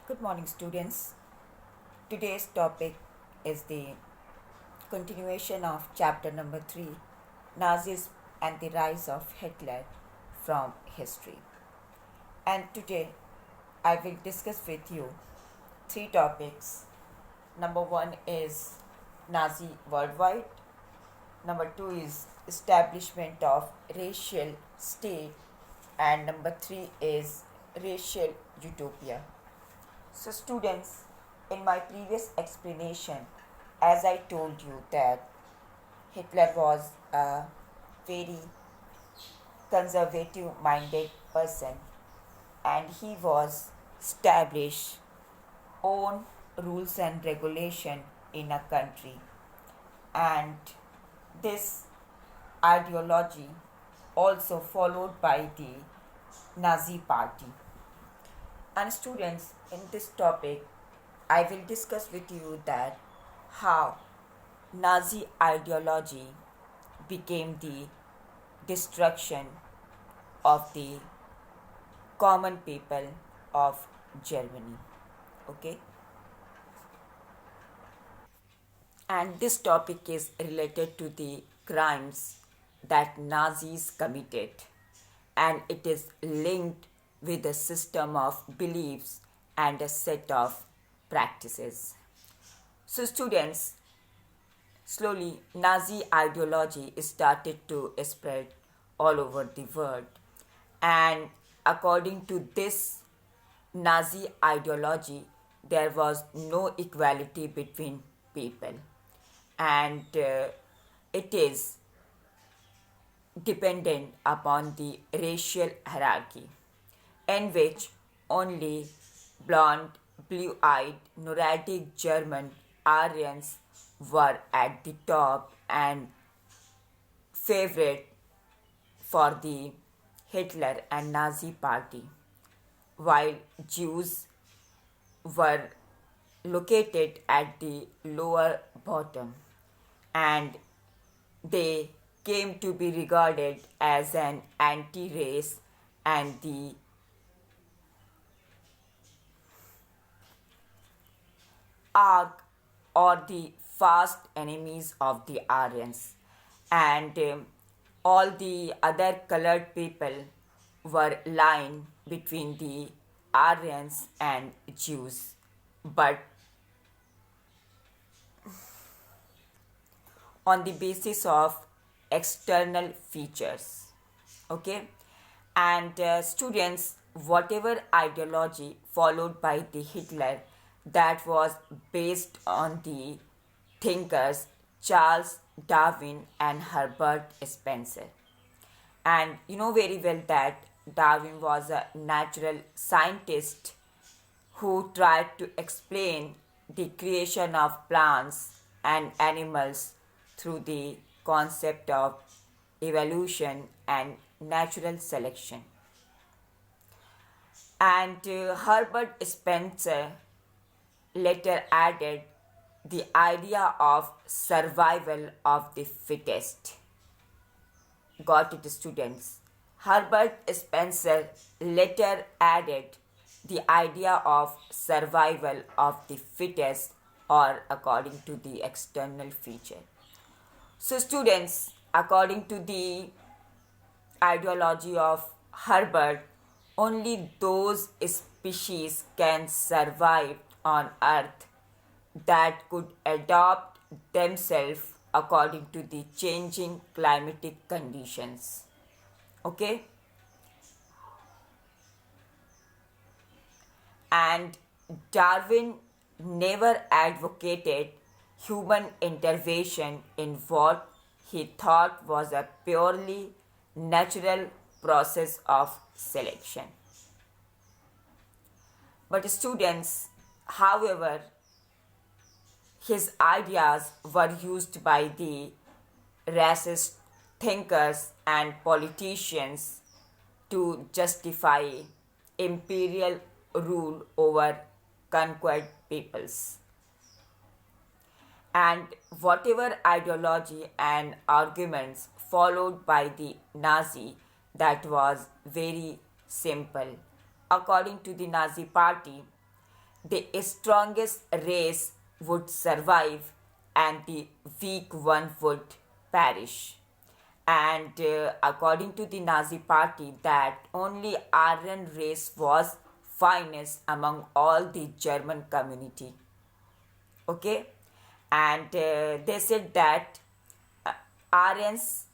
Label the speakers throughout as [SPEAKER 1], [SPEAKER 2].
[SPEAKER 1] Good morning, students. Today's topic is the continuation of chapter number 3, Nazis and the Rise of Hitler from History. And today I will discuss with you three topics. Number 1 is Nazi worldwide. Number 2 is establishment of racial state. And number 3 is racial utopia. So, students, in my previous explanation, as I told you that Hitler was a very conservative minded person and he was established own rules and regulation in a country, and this ideology also followed by the Nazi party. And students, in this topic, I will discuss with you that how Nazi ideology became the destruction of the common people of Germany. Okay? And this topic is related to the crimes that Nazis committed, and it is linked with a system of beliefs and a set of practices. So, students, slowly Nazi ideology started to spread all over the world, and according to this Nazi ideology, there was no equality between people, and it is dependent upon the racial hierarchy, in which only blonde, blue eyed, Nordic German Aryans were at the top and favorite for the Hitler and Nazi party, while Jews were located at the lower bottom, and they came to be regarded as an anti-race and the arch or the fast enemies of the Aryans, and all the other colored people were lying between the Aryans and Jews, but on the basis of external features. Okay, and students, whatever ideology followed by the Hitler, that was based on the thinkers Charles Darwin and Herbert Spencer. And you know very well that Darwin was a natural scientist who tried to explain the creation of plants and animals through the concept of evolution and natural selection. And Herbert Spencer later added the idea of survival of the fittest. Got it, students? Herbert Spencer later added the idea of survival of the fittest, or according to the external feature. So, students, according to the ideology of Herbert, only those species can survive on Earth that could adapt themselves according to the changing climatic conditions. Okay? And Darwin never advocated human intervention in what he thought was a purely natural process of selection. But students, however, his ideas were used by the racist thinkers and politicians to justify imperial rule over conquered peoples. And whatever ideology and arguments followed by the Nazi, that was very simple. According to the Nazi party, the strongest race would survive and the weak one would perish. And according to the Nazi party, that only Aryan race was finest among all the German community. Okay, and they said that Aryans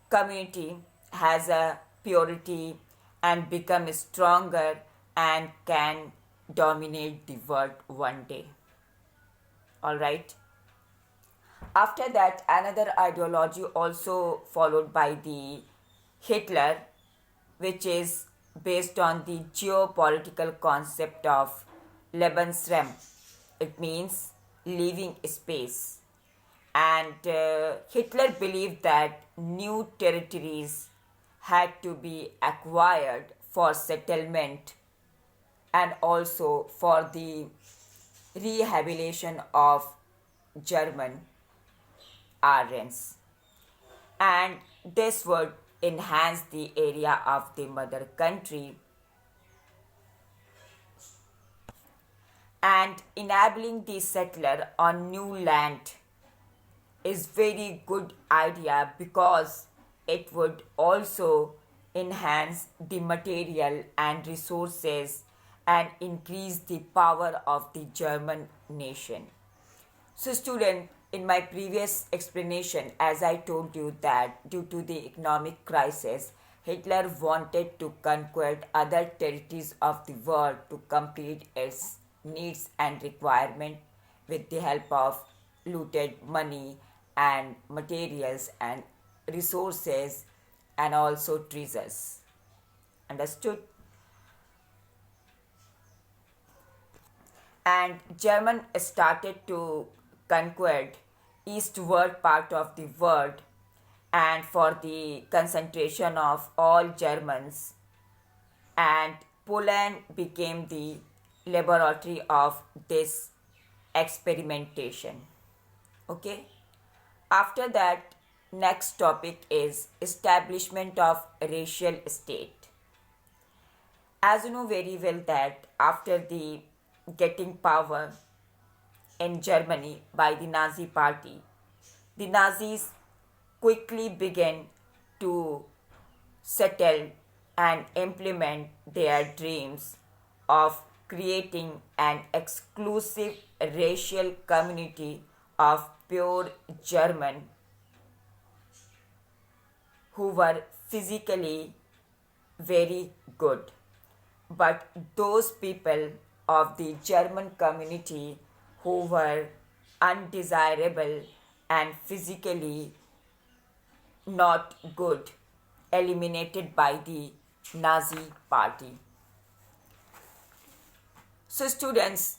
[SPEAKER 1] community has a purity and become stronger and can dominate the world one day. All right. After that, another ideology also followed by the Hitler, which is based on the geopolitical concept of Lebensraum. It means living space. And Hitler believed that new territories had to be acquired for settlement and also for the rehabilitation of German Aryans. And this would enhance the area of the mother country and enabling the settler on new land is very good idea because it would also enhance the material and resources and increase the power of the German nation. So student, in my previous explanation, as I told you that due to the economic crisis, Hitler wanted to conquer other territories of the world to complete its needs and requirement with the help of looted money and materials and resources and also treasures. Understood? And German started to conquer eastward part of the world and for the concentration of all Germans, and Poland became the laboratory of this experimentation. Okay. After that, next topic is establishment of racial state. As you know very well that after the getting power in Germany by the Nazi party, the Nazis quickly began to settle and implement their dreams of creating an exclusive racial community of pure German who were physically very good. But those people of the German community who were undesirable and physically not good, eliminated by the Nazi party. So students,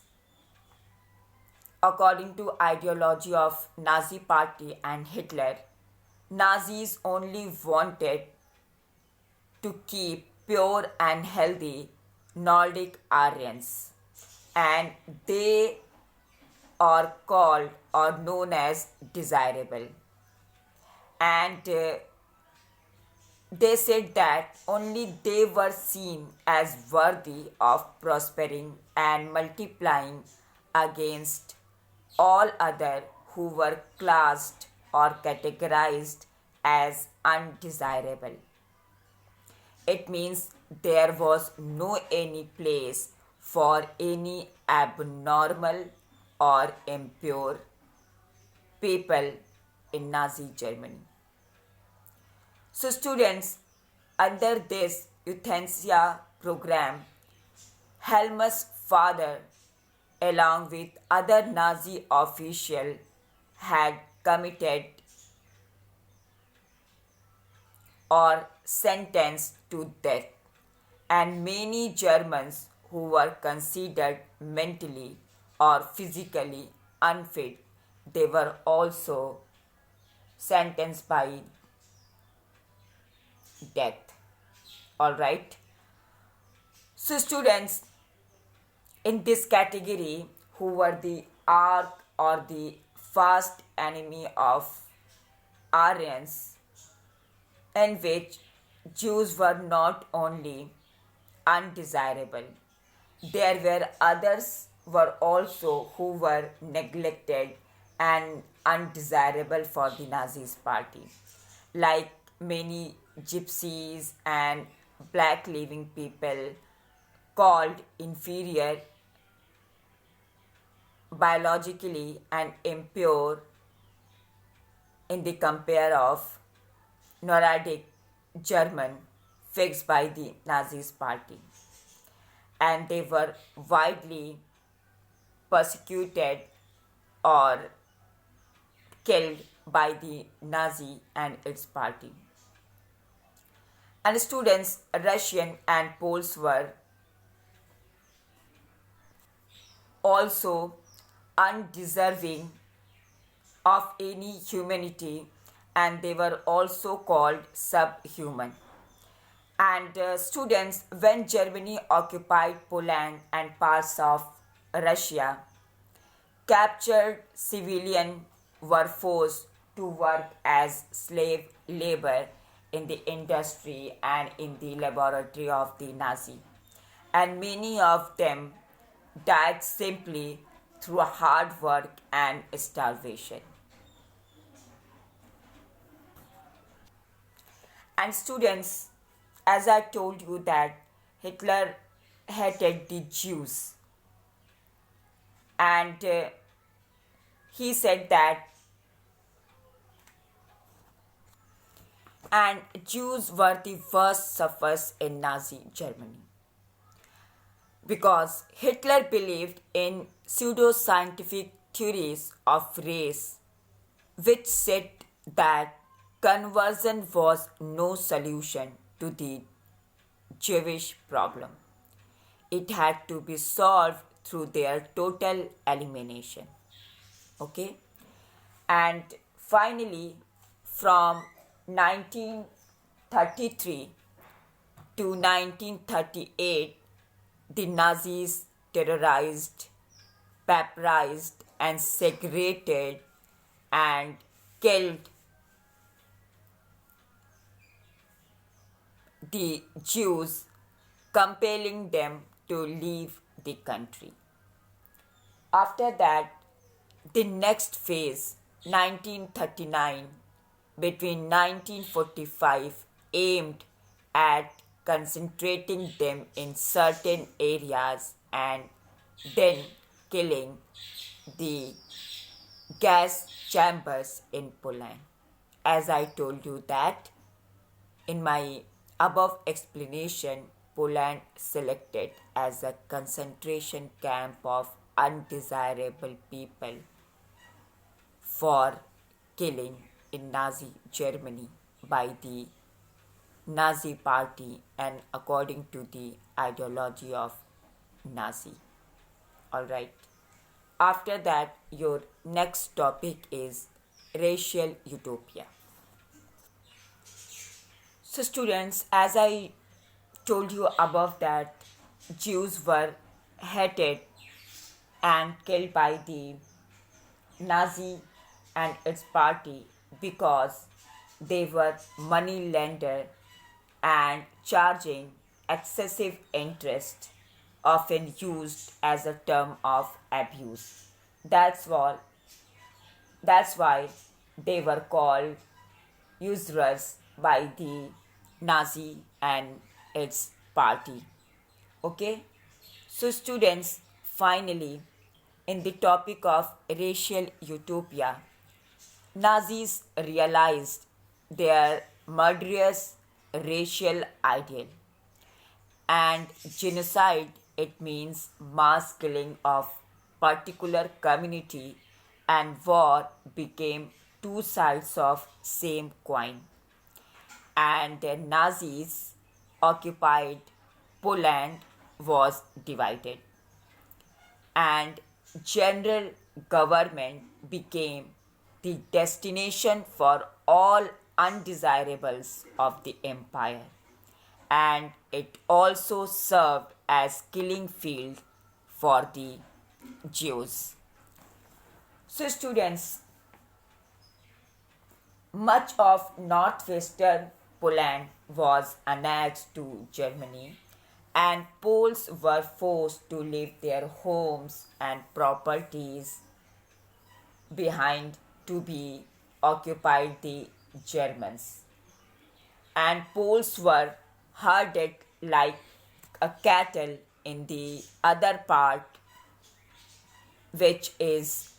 [SPEAKER 1] according to ideology of Nazi party and Hitler, Nazis only wanted to keep pure and healthy Nordic Aryans, and they are called or known as desirable. And they said that only they were seen as worthy of prospering and multiplying against all other who were classed or categorized as undesirable. It means there was no any place for any abnormal or impure people in Nazi Germany. So students, under this euthanasia program, Helmut's father along with other Nazi officials had committed or sentenced to death, and many Germans who were considered mentally or physically unfit, they were also sentenced by death. All right. So students, in this category, who were the arch or the first enemy of Aryans, in which Jews were not only undesirable there were others were also who were neglected and undesirable for the Nazis party, like many gypsies and black living people called inferior, biologically and impure in the compare of Nordic German fixed by the Nazis party, and they were widely persecuted or killed by the Nazi and its party. And students, Russian and Poles were also undeserving of any humanity, and they were also called subhuman. And students, when Germany occupied Poland and parts of Russia, captured civilians were forced to work as slave labor in the industry and in the laboratory of the Nazi. And many of them died simply through hard work and starvation. And students, as I told you that Hitler hated the Jews, and he said that and Jews were the worst sufferers in Nazi Germany because Hitler believed in pseudoscientific theories of race, which said that conversion was no solution to the Jewish problem. It had to be solved through their total elimination. Okay? And finally, from 1933 to 1938, the Nazis terrorized, pauperized, and segregated and killed the Jews, compelling them to leave the country. After that, the next phase, 1939, between 1945, aimed at concentrating them in certain areas and then killing the gas chambers in Poland. As I told you that in my above explanation, Poland selected as a concentration camp of undesirable people for killing in Nazi Germany by the Nazi party and according to the ideology of Nazi. Alright. After that, your next topic is racial utopia. So students, as I told you above that Jews were hated and killed by the Nazi and its party because they were money lender and charging excessive interest, often used as a term of abuse. That's why they were called usurers by the Nazi and its party. Okay? So students, finally, in the topic of racial utopia, Nazis realized their murderous racial ideal, and genocide, it means mass killing of particular community, and war became two sides of same coin. And the Nazis occupied Poland was divided, and general government became the destination for all undesirables of the empire, and it also served as killing field for the Jews. So students, much of northwestern Poland was annexed to Germany, and Poles were forced to leave their homes and properties behind to be occupied the Germans. And Poles were herded like a cattle in the other part, which is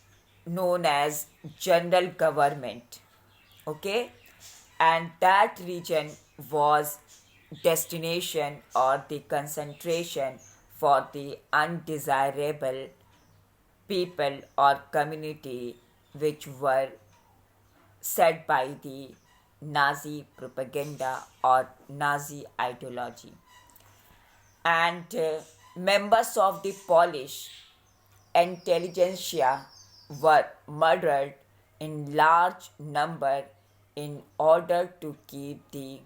[SPEAKER 1] known as general government. Okay, and that region was destination or the concentration for the undesirable people or community which were set by the Nazi propaganda or Nazi ideology. And members of the Polish intelligentsia were murdered in large number in order to keep the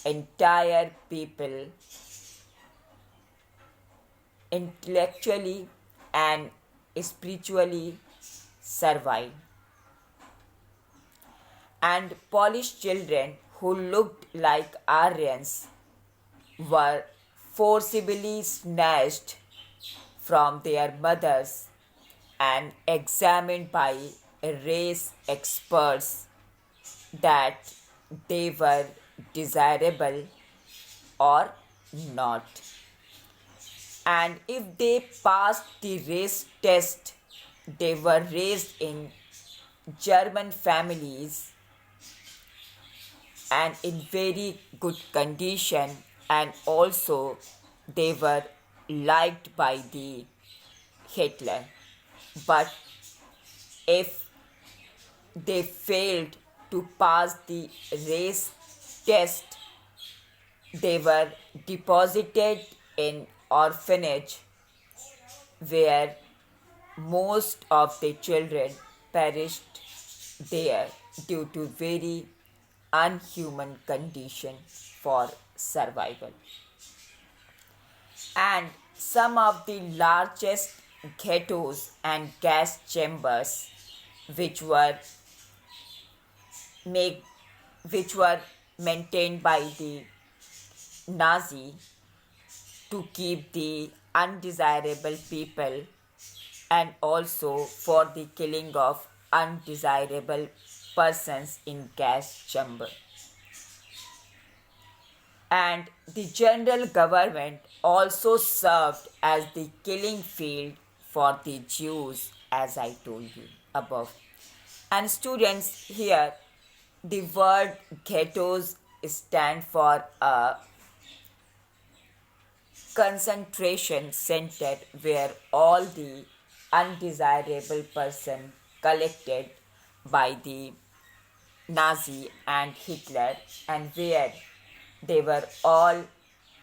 [SPEAKER 1] entire people intellectually and spiritually servile. And Polish children who looked like Aryans were forcibly snatched from their mothers and examined by race experts that they were desirable or not. And if they passed the race test, they were raised in German families and in very good condition, and also they were liked by the Hitler. But if they failed to pass the race test, they were deposited in orphanage where most of the children perished there due to very unhuman condition for survival. And some of the largest ghettos and gas chambers which were maintained by the Nazi to keep the undesirable people and also for the killing of undesirable persons in gas chamber. And the general government also served as the killing field for the Jews, as I told you above. And students, here the word ghettos stand for a concentration center where all the undesirable person collected by the Nazi and Hitler, and where they were all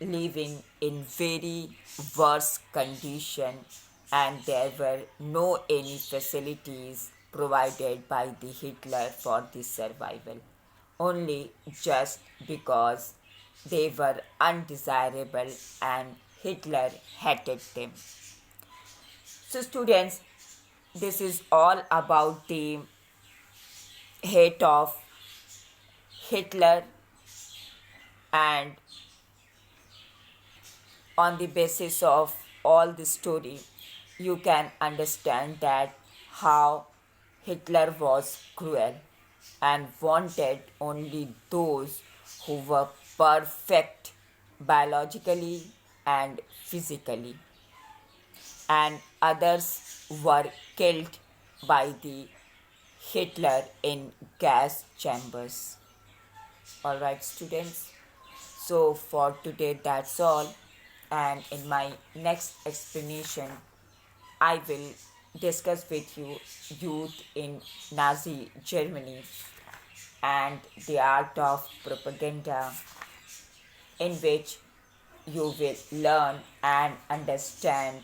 [SPEAKER 1] living in very worse condition, and there were no any facilities provided by the Hitler for the survival, only just because they were undesirable and Hitler hated them. So students, this is all about the hate of Hitler, and on the basis of all the story you can understand that how Hitler was cruel and wanted only those who were perfect biologically and physically, and others were killed by the Hitler in gas chambers. Alright students, so for today that's all, and in my next explanation I will discuss with you youth in Nazi Germany and the art of propaganda, in which you will learn and understand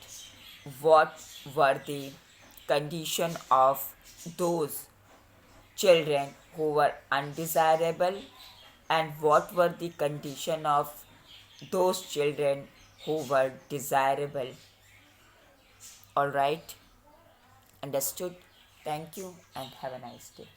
[SPEAKER 1] what were the condition of those children who were undesirable and what were the condition of those children who were desirable. All right, understood? Thank you and have a nice day.